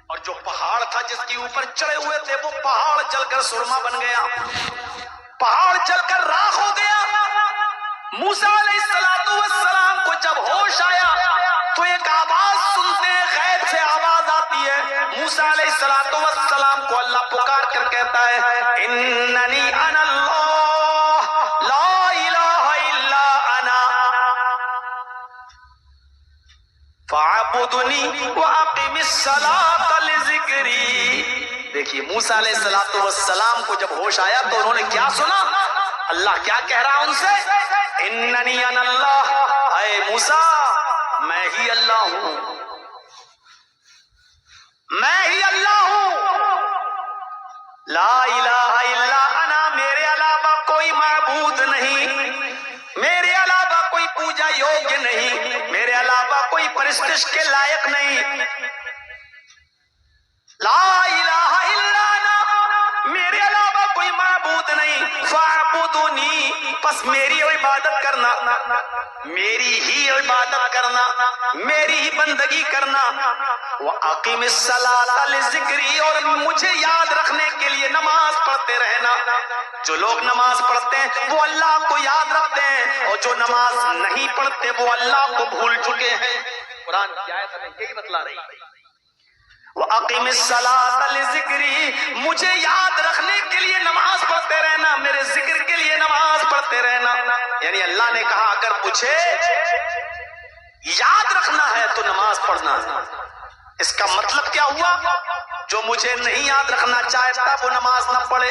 اور جو پہاڑ تھا جس کے اوپر چڑھے ہوئے تھے وہ پہاڑ جل کر سرما بن گیا، پہاڑ جل کر راکھ ہو گیا۔ موسیٰ علیہ السلام کو جب ہوش آیا تو ایک آواز سنتے ہیں، غیب سے آواز آتی ہے۔ موسیٰ علیہ السلام کو اللہ پکار کر کہتا ہے اننی انا اللہ لا الہ الا انا فاعبدنی واقم الصلاۃ لذکری۔ دیکھیے موسیٰ علیہ السلام کو جب ہوش آیا تو انہوں نے کیا سنا؟ اللہ کیا کہہ رہا ان سے؟ اننی انا اللہ، اے موسیٰ میں ہی اللہ ہوں، میں ہی اللہ ہوں، لا الہ الا انا، میرے علاوہ کوئی معبود نہیں، میرے علاوہ کوئی پوجا یوگی نہیں، میرے علاوہ کوئی پرستش کے لائق نہیں، لا الہ الا انا، میرے علاوہ کوئی معبود نہیں، فاعبدنی، پس میری عبادت کرنا، میری ہی عبادت کرنا، میری ہی بندگی کرنا، وَأَقِمِ الصَّلَاةَ لِذِكْرِي، اور مجھے یاد رکھنے کے لیے نماز پڑھتے رہنا۔ جو لوگ نماز پڑھتے ہیں وہ اللہ کو یاد رکھتے ہیں، اور جو نماز نہیں پڑھتے وہ اللہ کو بھول چکے ہیں۔ قرآن کی آیت ہمیں یہی بتلا رہی ہے، وَأَقِمِ الصَّلَاةَ لِذِكْرِي، مجھے یاد رکھنے کے لیے نماز پڑھتے رہنا، میرے ذکر کے لیے نماز پڑھتے رہنا۔ یعنی اللہ نے کہا اگر مجھے یاد رکھنا ہے تو نماز پڑھنا ہے۔ اس کا مطلب کیا ہوا؟ جو مجھے نہیں یاد رکھنا چاہتا وہ نماز نہ پڑھے۔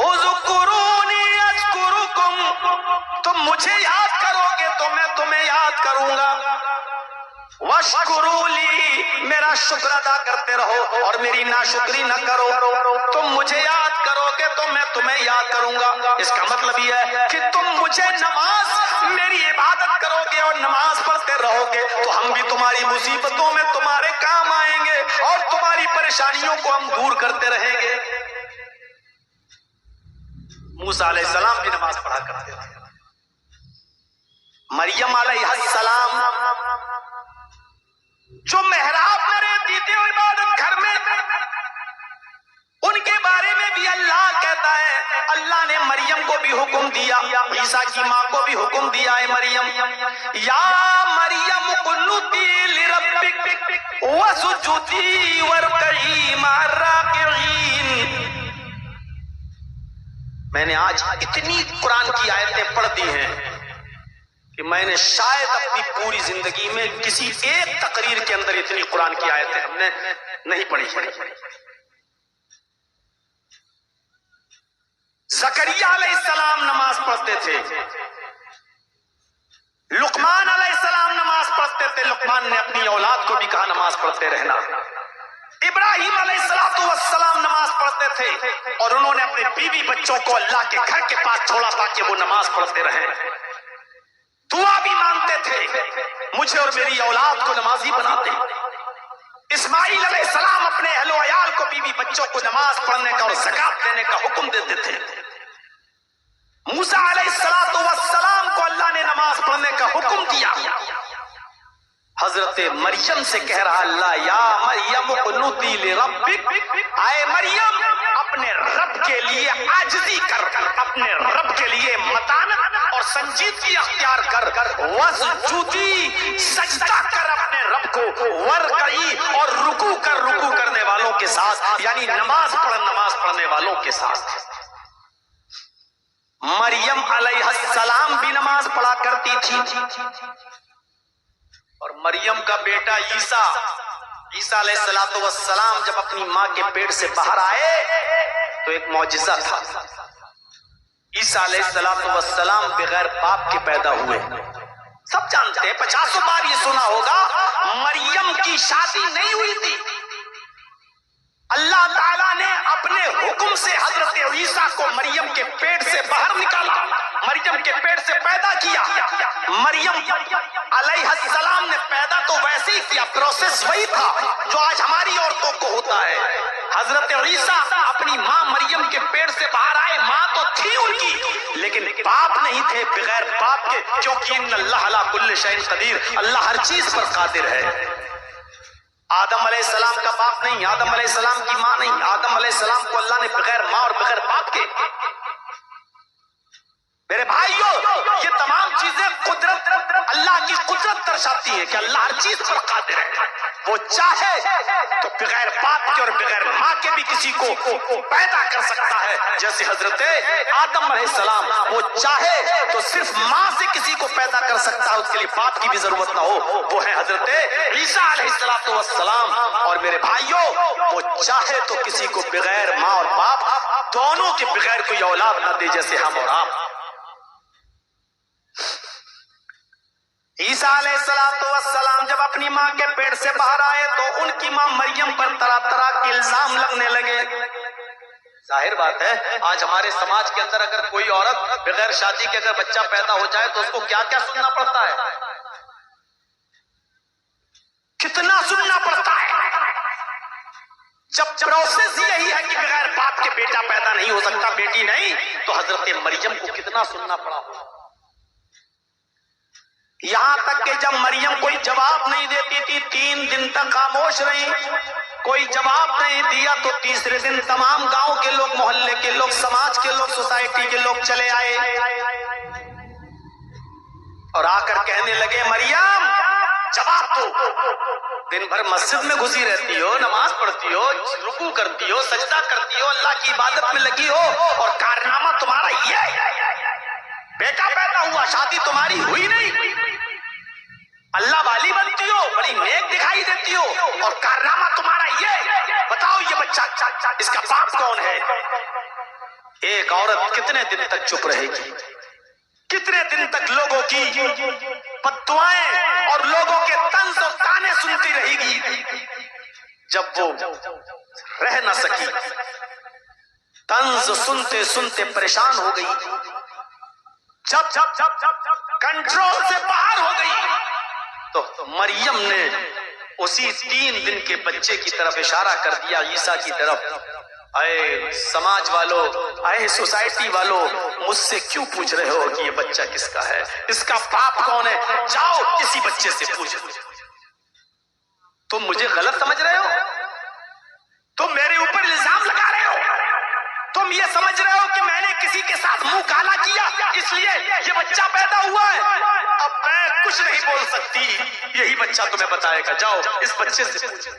اذکرونی اذکرکم، تم مجھے یاد کرو گے تو میں تمہیں یاد کروں گا۔ واشکروا لی، میرا شکر ادا کرتے رہو اور میری ناشکری نہ کرو۔ تم مجھے یاد کرو گے تو میں تمہیں یاد کروں گا۔ اس کا مطلب یہ ہے کہ تم مجھے نماز، میری عبادت کرو گے اور نماز پڑھتے رہو گے تو ہم بھی تمہاری مصیبتوں میں تمہارے کام آئیں گے اور تمہاری پریشانیوں کو ہم دور کرتے رہیں گے۔ موسیٰ علیہ السلام بھی نماز پڑھا کرتے تھے۔ مریم علیہ السلام جو محراب میں رہتی تھی عبادت گھر میں، ان کے بارے میں بھی اللہ کہتا ہے، اللہ نے مریم کو بھی حکم دیا، عیسیٰ کی ماں کو بھی حکم دیا ہے، مریم یا مریم قنوتی لربک وسجدی وارکعی مع الراکعین۔ میں نے آج اتنی قرآن کی آیتیں پڑھ دی ہیں کہ میں نے شاید اپنی پوری زندگی میں کسی ایک تقریر کے اندر اتنی قرآن کی آیتیں ہم نے نہیں پڑھی۔ زکریا علیہ السلام نماز پڑھتے تھے، لقمان علیہ السلام نماز پڑھتے تھے، لقمان نے اپنی اولاد کو بھی کہا نماز پڑھتے رہنا۔ ابراہیم علیہ السلام نماز پڑھتے تھے اور انہوں نے اپنے بیوی بچوں کو اللہ کے گھر کے پاس چھوڑا تاکہ وہ نماز پڑھتے رہیں، دعا بھی مانگتے تھے مجھے اور میری اولاد کو نمازی بناتے۔ اسماعیل علیہ السلام اپنے اہل و عیال کو، بیوی بچوں کو نماز پڑھنے کا اور زکات دینے کا حکم دیتے تھے۔ موسیٰ علیہ السلام کو اللہ نے نماز پڑھنے کا حکم دیا۔ حضرت مریم سے کہہ رہا اللہ یا مریم قنوتی لربک، اے مریم اپنے رب کے لیے عاجزی کر، اپنے رب کے لیے متانت اور سنجیدگی اختیار کر، وسجودی سجدہ کر اپنے رب کو، ورکعی اور رکوع کر، رکوع کرنے والوں کے ساتھ، یعنی نماز پڑھنے والوں کے ساتھ۔ مریم علیہ السلام بھی نماز پڑھا کرتی تھی، اور مریم کا بیٹا عیسیٰ علیہ السلام جب اپنی ماں کے پیٹ سے باہر آئے تو ایک معجزہ تھا۔ عیسیٰ علیہ السلام بغیر باپ کے پیدا ہوئے۔ سب جانتے ہیں، 50 بار یہ سنا ہوگا، مریم کی شادی نہیں ہوئی تھی، اللہ تعالیٰ نے اپنے حکم سے حضرت عیسیٰ کو مریم کے پیٹ سے باہر نکالا، مریم کے پیٹ سے پیدا کیا۔ مریم علیہ السلام نے پیدا تو ویسے ہی کیا، پروسیس وہی تھا جو آج ہماری عورتوں کو ہوتا ہے۔ حضرت عیسیٰ اپنی ماں مریم کے پیٹ سے باہر آئے، ماں تو تھی ان کی لیکن باپ نہیں تھے، بغیر باپ کے، کیونکہ ان اللہ علی کل شیء قدیر، اللہ ہر چیز پر قادر ہے۔ آدم علیہ السلام کا باپ نہیں، آدم علیہ السلام کی ماں نہیں، آدم علیہ السلام کو اللہ نے بغیر ماں اور بغیر باپ کے. میرے بھائیوں، یہ تمام چیزیں قدرت، اللہ کی قدرت درشاتی ہے کہ اللہ ہر چیز پر قادر ہے. وہ چاہے تو بغیر باپ کے اور بغیر ماں کے بھی کسی کو پیدا کر سکتا ہے. جیسے حضرت آدم علیہ السلام، وہ چاہے تو صرف ماں سے کسی کو پیدا کر سکتا ہے، اس کے لیے باپ کی بھی ضرورت نہ ہو. وہ ہے حضرت عیسیٰ علیہ السلام. اور میرے بھائیوں، وہ چاہے تو کسی کو بغیر ماں اور باپ دونوں کے بغیر کوئی اولاد نہ دے، جیسے ہم اور آپ. عیسیٰ علیہ السلام جب اپنی ماں کے پیٹ سے باہر آئے تو ان کی ماں مریم پر طرح طرح کے الزام لگنے لگے. ظاہر بات ہے، آج ہمارے سماج کے اندر اگر کوئی عورت بغیر شادی کے اگر بچہ پیدا ہو جائے تو اس کو کیا کیا سننا پڑتا ہے، کتنا سننا پڑتا ہے. جب پروسیس یہی ہے کہ بغیر باپ کے بیٹا پیدا نہیں ہو سکتا، بیٹی نہیں، تو حضرت مریم کو کتنا سننا پڑا. یہاں تک کہ جب مریم کوئی جواب نہیں دیتی تھی، 3 دن تک خاموش رہی، کوئی جواب نہیں دیا، تو تیسرے دن تمام گاؤں کے لوگ، محلے کے لوگ، سماج کے لوگ، سوسائٹی کے لوگ چلے آئے اور آ کر کہنے لگے، مریم جواب دو. دن بھر مسجد میں گھسی رہتی ہو، نماز پڑھتی ہو، رکوع کرتی ہو، سجدہ کرتی ہو، اللہ کی عبادت میں لگی ہو، اور کارنامہ تمہارا یہ بیٹا پیدا ہوا، شادی تمہاری ہوئی نہیں، اللہ والی بنتی ہو، بڑی نیک دکھائی دیتی ہو، اور کارنامہ تمہارا یہ، بتاؤ یہ بچہ اس کا باپ کون ہے. ایک عورت کتنے دن تک چپ رہے گی، کتنے دن تک لوگوں کی بددعائیں اور لوگوں کے طنز و طعنے سنتی رہے گی. جب وہ رہ نہ سکی، طنز سنتے سنتے پریشان ہو گئی، جب کنٹرول سے باہر ہو گئی، تو مریم نے اسی 3 دن کے بچے کی طرف اشارہ کر دیا، عیسیٰ کی طرف. اے سماج والوں، اے سوسائٹی والوں، مجھ سے کیوں پوچھ رہے ہو کہ یہ بچہ کس کا ہے، اس کا باپ کون ہے؟ جاؤ کسی بچے سے پوچھو. تم مجھے غلط سمجھ رہے ہو، تم میرے اوپر الزام لگا رہے ہو، تم یہ سمجھ رہے ہو کہ میں نے کسی کے ساتھ منہ کالا کیا اس لیے یہ بچہ پیدا ہوا ہے. اب میں کچھ نہیں بول سکتی، یہی بچہ تمہیں بتائے گا، جاؤ اس بچے سے پوچھو.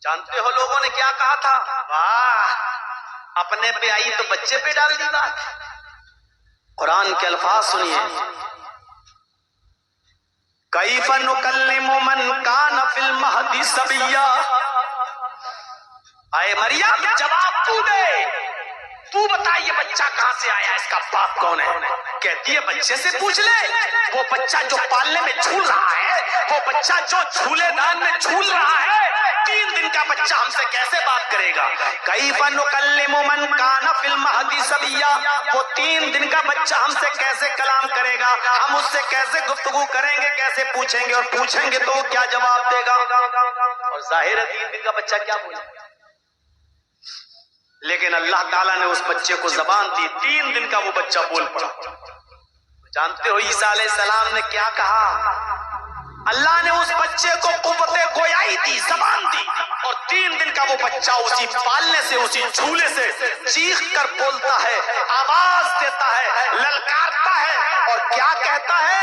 جانتے ہو لوگوں نے کیا کہا تھا؟ واہ، اپنے پہ آئی تو بچے پہ ڈال دی بات. قرآن کے الفاظ سنیے، کیف نکلم من کان فی المہد صبیا. اے مریم جواب تو دے، تو بتا یہ بچہ کہاں سے آیا، اس کا باپ کون ہے. کہتی ہے بچے سے پوچھ لے، وہ بچہ جو پالنے میں جھول رہا ہے، وہ بچہ جو جھولے دان میں جھول رہا ہے، 3 دن کا بچہ ہم سے کیسے بات کرے گا. کیف نکلم من کان فی المہد صبیا، وہ 3 دن کا بچہ ہم سے کیسے کلام کرے گا، ہم اس سے کیسے گفتگو کریں گے، کیسے پوچھیں گے، اور پوچھیں گے تو وہ کیا جواب دے گا. اور ظاہر ہے 3 دن کا بچہ کیا بولے، لیکن اللہ تعالیٰ نے اس بچے کو زبان دی، 3 دن کا وہ بچہ بول پڑا. جانتے ہو عیسیٰ علیہ السلام نے کیا کہا؟ اللہ نے اس بچے کو قوت گویائی دی، زبان دی، اور 3 دن کا وہ بچہ اسی پالنے سے، اسی جھولے سے چیخ کر بولتا ہے، آواز دیتا ہے، للکارتا ہے، اور کیا کہتا ہے؟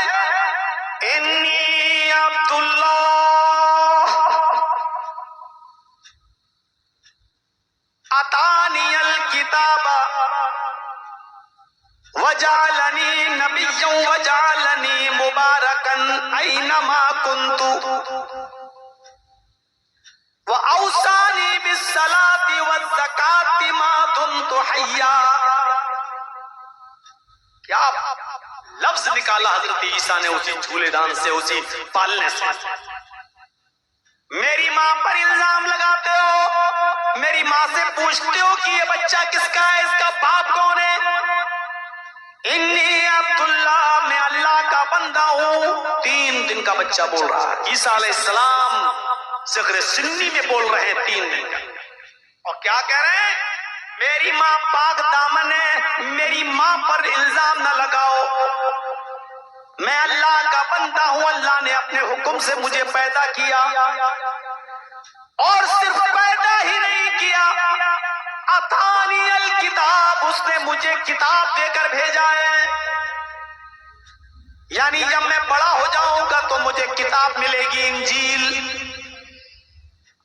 انی عبداللہ اتانی الکتاب وجعلنی نبیا وجعلنی مبارکا اینما کنت واوصانی بالصلاة والزکاة ما دمت حیا. کیا لفظ نکالا حضرت عیسیٰ نے اسی جھولے دان سے، اسی پالنے سے. میری ماں پر الزام لگاتے ہو، میری ماں سے پوچھتے ہو کہ یہ بچہ کس کا ہے، اس کا باپ کون ہے. انی عبداللہ، میں اللہ کا بندہ ہوں. 3 دن کا بچہ بول رہا ہے. عیسیٰ علیہ السلام صغر سنی میں بول رہے ہیں 3 دن کا، اور کیا کہہ رہے ہیں؟ میری ماں پاک دامن ہے، میری ماں پر الزام نہ لگاؤ. میں اللہ کا بندہ ہوں، اللہ نے اپنے حکم سے مجھے پیدا کیا، اور صرف پیدا ہی نہیں کیا، اتانی الکتاب، اس نے مجھے کتاب دے کر بھیجا ہے، یعنی جب میں بڑا ہو جاؤں گا تو مجھے کتاب ملے گی، انجیل۔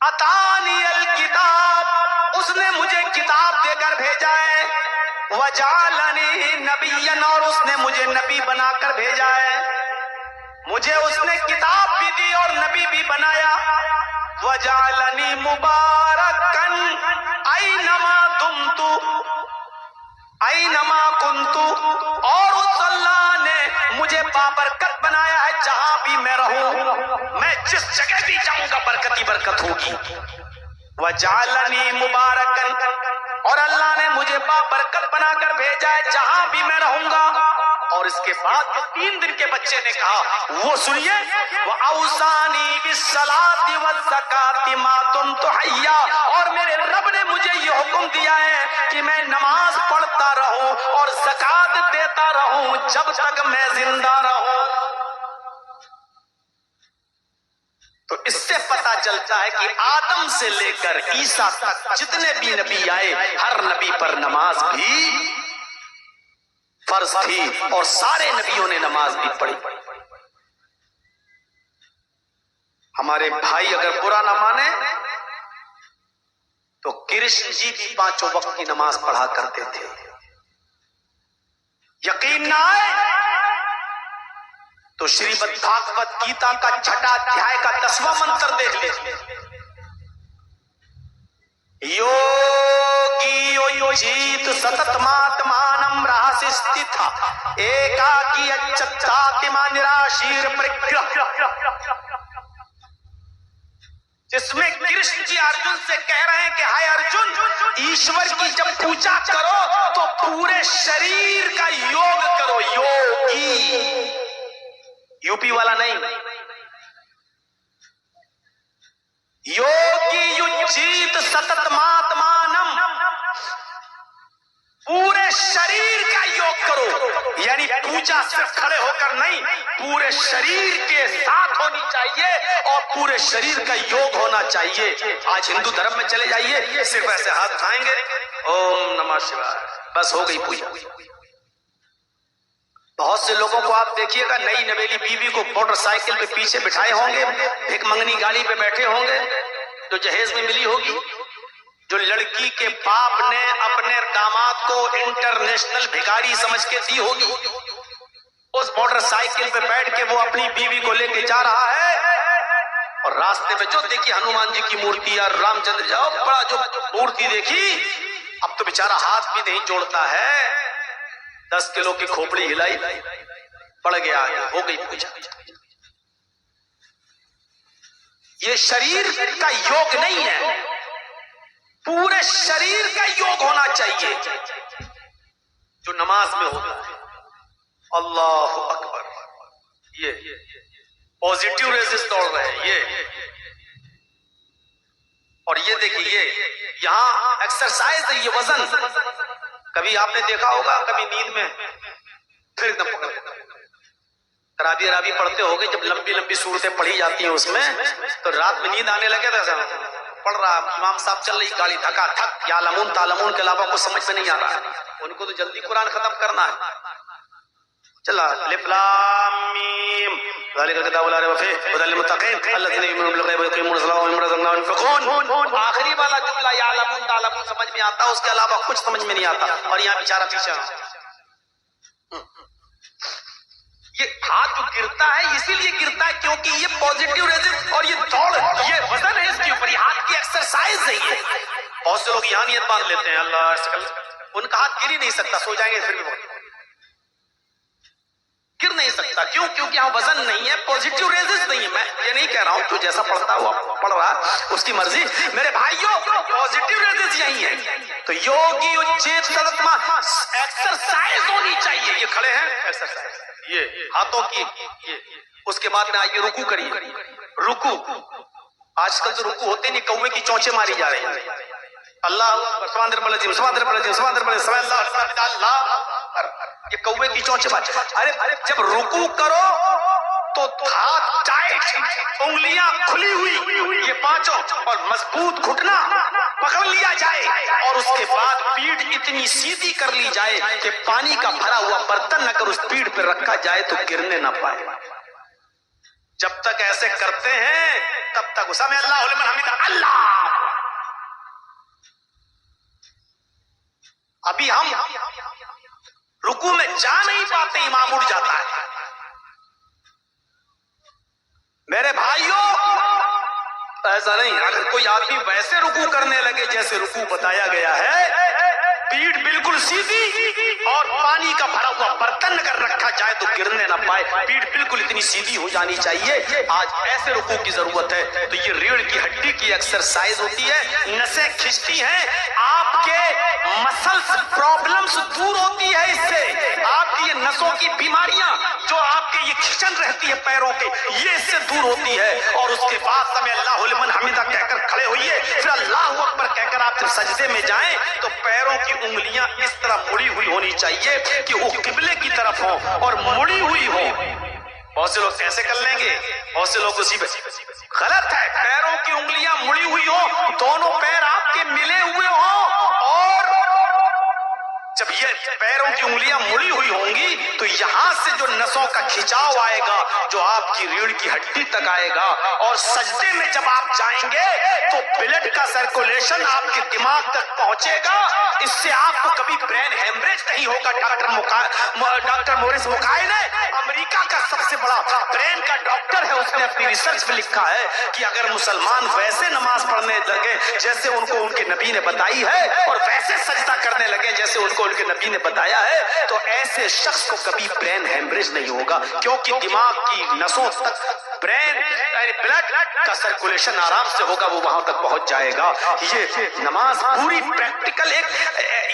اتانی الکتاب، اس نے مجھے کتاب دے کر بھیجا ہے، وجعلنی نبیا، اور اس نے مجھے نبی بنا کر بھیجا ہے، مجھے اس نے کتاب بھی دی اور نبی بھی بنایا، وجعلنی مبارکن اینما دمت اینما کنت، اور اس اللہ نے مجھے بابرکت بنایا ہے جہاں بھی میں رہوں، میں جس جگہ بھی جاؤں گا برکت ہی برکت ہوگی۔ وجعلنی مبارکن، اور اللہ نے مجھے بابرکت بنا کر بھیجا ہے جہاں بھی میں رہوں گا۔ اور اس کے بعد جو 3 دن کے بچے نے کہا وہ سنیے، وَأَوْصَانِي بِالصَّلَاةِ وَالزَّكَاةِ مَا دُمْتُ حَيًّا، اور میرے رب نے مجھے یہ حکم دیا ہے کہ میں نماز پڑھتا رہوں اور زکات دیتا رہوں جب تک میں زندہ رہوں۔ تو اس سے پتا چلتا ہے کہ آدم سے لے کر عیسیٰ تک جتنے بھی نبی آئے، ہر نبی پر نماز بھی فرض تھی، اور سارے نبیوں نے نماز بھی پڑھی۔ ہمارے بھائی اگر برا نہ مانے تو کرشن جی بھی 5 وقت کی نماز پڑھا کرتے تھے، یقین نہ آئے تو شریمد بھاگوت گیتا کا 6واں ادھیائے کا 10واں منتر دیکھ لیجیے، یوگی جیت ستتماتمانم رہس استھا ایکاکی اچتاتما نراشیر پرگرہ، جس میں کرشن جی ارجن سے کہہ رہے ہیں کہ ہائے ارجن، ایشور کی جب پوجا کرو تو پورے شریر کا یوگ کرو، یوگی، یو پی والا نہیں، یوگی یجیت ستتماتمانم، پورے شریر کا یوگ کرو، یعنی پوجا صرف کھڑے ہو کر نہیں، پورے شریر کے ساتھ ہونی چاہیے اور پورے شریر کا یوگ ہونا چاہیے۔ آج ہندو دھرم میں چلے جائیے، صرف ایسے ہاتھ اٹھائیں گے، اوم نمہ شیوائے، بس ہو گئی پوجا۔ بہت سے لوگوں کو آپ دیکھیے گا، نئی نویلی بیوی کو موٹر سائیکل پہ پیچھے بٹھائے ہوں گے، ایک منگنی گاڑی پہ بیٹھے ہوں گے جو جہیز میں ملی ہوگی، جو لڑکی کے باپ نے اپنے داماد کو انٹرنیشنل بھکاری سمجھ کے دی ہوگی، اس موٹر سائیکل پہ بیٹھ کے وہ اپنی بیوی کو لے کے جا رہا ہے، اور راستے میں جو دیکھی ہنومان جی کی مورتی یا رام چندر جاؤ بڑا جو مورتی دیکھی، اب تو بیچارہ ہاتھ بھی نہیں جوڑتا ہے، 10 کلو کی کھوپڑی ہلائی، پڑ گیا آگے، ہو گئی پوجا۔ یہ شریر کا یوگ نہیں ہے، پورے شریر کا یوگ ہونا چاہیے جو نماز میں ہوتا ہے۔ اللہ اکبر، یہ پوزیٹیو ریزز دوڑ رہے ہیں یہ، اور یہ دیکھیے یہاں ایکسرسائز ہے، یہ وزن، کبھی آپ نے دیکھا ہوگا کبھی نیند میں پھر ایک دم پکڑ تراویح راوی پڑھتے ہوگے، جب لمبی لمبی صورتیں پڑھی جاتی ہیں اس میں تو رات میں نیند آنے لگے تو پڑھ رہا، امام صاحب چل رہی گاڑی، تھکا تھک، یا لمون تالمون کے علاوہ کچھ سمجھ میں نہیں آ رہا ہے، ان کو تو جلدی قرآن ختم کرنا ہے، چلا الف لام میم ذالک الکتاب لا ریب فیہ ھدی للمتقین الذین یؤمنون بالغیب ویقیمون الصلاۃ ومما رزقناہم ينفقون۔ آخری والا جملہ یا لمون تالمون سمجھ میں آتا، اس کے علاوہ کچھ سمجھ میں نہیں آتا، اور یہاں بیچارہ پیچھے یہ ہاتھ جو گرتا ہے اسی لیے گرتا ہے کیونکہ یہ پوزیٹیو ریزن، اور یہ دوڑ، یہ وزن ہے اس کے اوپر، یہ ہاتھ کی ایکسرسائز ہے یہ۔ بہت سے لوگ یہاں نیت باندھ لیتے ہیں اللہ ایسا، ان کا ہاتھ گر ہی نہیں سکتا، سو جائیں گے پھر بھی گر نہیں سکتا، کیوں؟ کیونکہ یہاں وزن نہیں ہے، پوزیٹیو ریزز نہیں ہے۔ میں یہ نہیں کہہ رہا ہوں تو جیسا پڑھتا ہوا پڑھ رہا اس کی مرضی، میرے بھائیوں پوزیٹیو ریزز یہی ہے۔ تو یوگی اچیت سدتما، ایکسرسائز ہونی چاہیے، یہ کھڑے ہیں ایکسرسائز، یہ ہاتھوں کی، یہ اس کے بعد میں آئیے رکوع کریے، رکوع، آج کل تو رکوع ہوتے نہیں، کوے کی چونچے ماری جا رہی ہیں، اللہ سبحان رب العظیم سبحان رب العظیم سبحان رب العظیم سبحان اللہ، یہ کوے کی چونچ بات. ارے جب رکوع کرو تو ہاتھ ٹائٹ, انگلیاں کھلی ہوئی, یہ پانچوں اور مضبوط گھٹنا پکڑ لیا جائے, اور اس کے بعد پیٹھ اتنی سیدھی کر لی جائے کہ پانی کا بھرا ہوا برتن اگر اس پیٹھ پہ رکھا جائے تو گرنے نہ پائے. جب تک ایسے کرتے ہیں تب تک سمع اللہ لمن حمدہ اللہ. ابھی ہم رکوع میں جا نہیں پاتے, امام اٹھ جاتا ہے. میرے بھائیوں ایسا نہیں, اگر کوئی آدمی ویسے رکوع کرنے لگے جیسے رکوع بتایا گیا ہے, پیٹھ بالکل سیدھی اور پانی کا بھرا ہوا برتن اگر رکھا جائے تو گرنے نہ پائے, پیٹھ بالکل اتنی سیدھی ہو جانی چاہیے. آج ایسے رکوع کی ضرورت ہے. تو یہ ریڑھ کی ہڈی کی ایکسرسائز ہوتی ہے, نسیں کھنچتی ہیں, آپ کے مسلس پرابلمز دور ہوتی ہے, اس سے آپ کی یہ نسوں کی بیماریاں جو آپ کے یہ کھچن رہتی ہے پیروں کے, یہ اس سے دور ہوتی ہے. اور اس کے بعد سمع اللہ لمن حمدہ کہہ کر کھڑے ہوئیے, پھر اللہ اکبر کہہ کر آپ جب سجدے میں جائیں تو پیروں کی انگلیاں اس طرح مڑی ہوئی ہونی چاہیے کہ وہ قبلے کی طرف ہوں اور مڑی ہوئی ہوں. بہت سے لوگ ایسے کر لیں گے, بہت سے لوگ اسی پہ, غلط ہے. پیروں کی انگلیاں مڑی ہوئی ہوں, دونوں پیر آپ کے ملے ہوئے ہوں, اور جب یہ پیروں کی انگلیاں مڑی ہوئی ہوں گی تو یہاں سے جو نسوں کا کھچاؤ آئے گا جو آپ کی ریڑھ کی ہڈی تک آئے گا, اور سجدے میں جب آپ جائیں گے تو بلڈ کا سرکولیشن آپ کے دماغ تک پہنچے گا. اس سے آپ کو کبھی برین ہیمریج نہیں ہوگا. ڈاکٹر مورس مکائے نے, امریکہ کا سب سے بڑا برین کا ڈاکٹر ہے, اس نے اپنی ریسرچ میں لکھا ہے کہ اگر مسلمان ویسے نماز پڑھنے لگے جیسے ان کو ان کے نبی نے بتائی ہے, اور ویسے سجدہ کرنے لگے جیسے ان کو ان کے نبی نے بتایا ہے, تو ایسے شخص کو کبھی برین ہیمریج نہیں ہوگا, کیونکہ دماغ کی نسوں تک برین بلڈ کا سرکولیشن آرام سے ہوگا, وہ وہاں تک پہنچ جائے گا. یہ نماز پوری پریکٹیکل ایک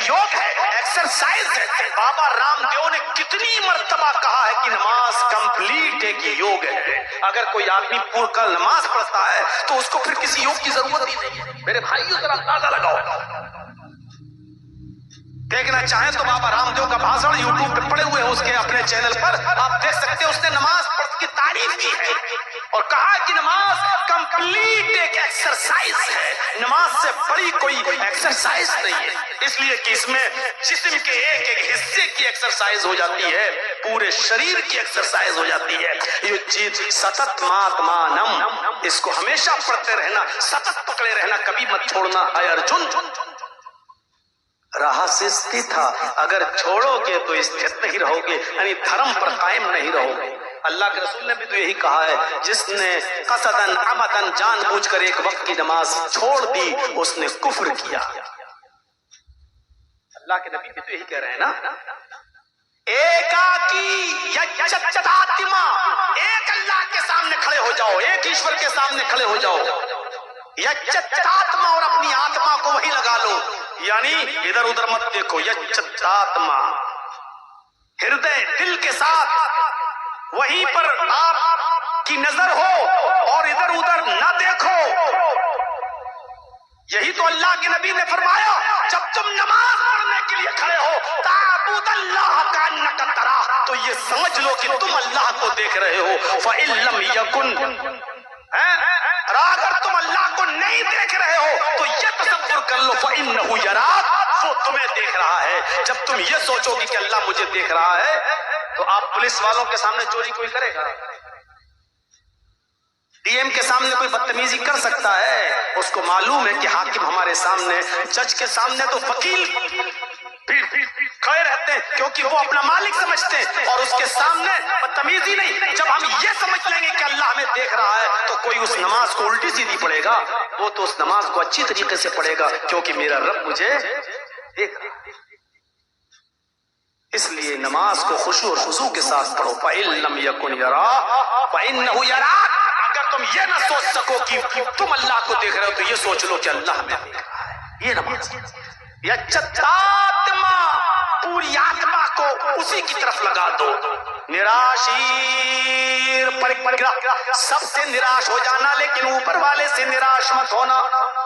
یوگ ہے, ایکسرسائز ہے. بابا رام دیو نے کتنی مرتبہ کہا ہے کہ نماز کمپلیٹ ایک یوگ ہے. اگر کوئی آدمی پور کل نماز پڑھتا ہے تو اس کو پھر کسی یوگ کی ضرورت ہی نہیں ہے. میرے بھائیو ذرا اندازہ لگاؤ. دیکھنا چاہیں تو بابا رام دیو کا بھاشن یوٹیوب پہ پڑے ہوئے ہیں, اس کے اپنے چینل پر آپ دیکھ سکتے ہیں. اس نے نماز پڑھ کی تعریف کی ہے اور کہا کہ نماز کمپلیٹ ایک ایکسرسائز ہے, نماز سے بڑی کوئی ایکسرسائز نہیں ہے. اس لیے کہ اس میں جسم کے ایک ایک حصے کی ایکسرسائز ہو جاتی ہے, پورے شریر کی ایکسرسائز ہو جاتی ہے. یہ چیز ستت ماتمانم, اس کو ہمیشہ پڑھتے رہنا, ستت پکڑے رہنا, کبھی مت چھوڑنا. ہے ارجن رہا سے استھا, اگر چھوڑو گے تو استھت نہیں رہو گے, یعنی دھرم پر قائم نہیں رہو گے. اللہ کے رسول نے بھی تو یہی کہا ہے, جس نے قصدن عمدن جان بوجھ کر ایک وقت کی نماز چھوڑ دی اس نے کفر کیا. اللہ کے نبی بھی تو یہی کہہ رہے ہیں نا, ایکاکی یچتاتما, ایک اللہ کے سامنے کھڑے ہو جاؤ, ایک ایشور کے سامنے کھڑے ہو جاؤ. یچتاتما, اور اپنی آتما کو وہی لگا لو, یعنی ادھر ادھر مت دیکھو. یچتاتما, ہردے دل کے ساتھ وہیں پر آپ کی نظر ہو اور ادھر ادھر نہ دیکھو. یہی تو اللہ کے نبی نے فرمایا, جب تم نماز پڑھنے کے لیے کھڑے ہو تعبد اللہ کانک تراہ, تو یہ سمجھ لو کہ تم اللہ کو دیکھ رہے ہو. فإن لم یکن, اگر تم اللہ کو نہیں دیکھ رہے ہو تو یہ تصور کر لو فإنہ یراک, وہ تمہیں دیکھ رہا ہے. جب تم یہ سوچو گی کہ اللہ مجھے دیکھ رہا ہے تو آپ پولیس والوں کے سامنے چوری کوئی کرے گا؟ ڈی ایم کے سامنے کوئی بدتمیزی کر سکتا ہے؟ اس کو معلوم ہے کہ حاکم ہمارے سامنے, جج کے سامنے تو وکیل کھڑے رہتے ہیں کیونکہ وہ اپنا مالک سمجھتے ہیں, اور اس کے سامنے بدتمیزی نہیں. جب ہم یہ سمجھ لیں گے کہ اللہ ہمیں دیکھ رہا ہے تو کوئی اس نماز کو الٹی سیدھی پڑھے گا, وہ تو اس نماز کو اچھی طریقے سے پڑھے گا کیونکہ میرا رب مجھے دیکھ رہا ہے. اس لیے نماز کو خشوع اور خضوع کے ساتھ پڑھو. فإن لم یکن یراک فإنہ یراک, اگر تم یہ نہ سوچ سکو کہ تم اللہ کو دیکھ رہے ہو تو یہ سوچ لو کہ اللہ ہمیں دیکھ رہا ہے. یہ نماز یچتاتما, پوری آتما کو اسی کی طرف لگا دو. نراشیر, سب سے نراش ہو جانا لیکن اوپر والے سے نراش مت ہونا.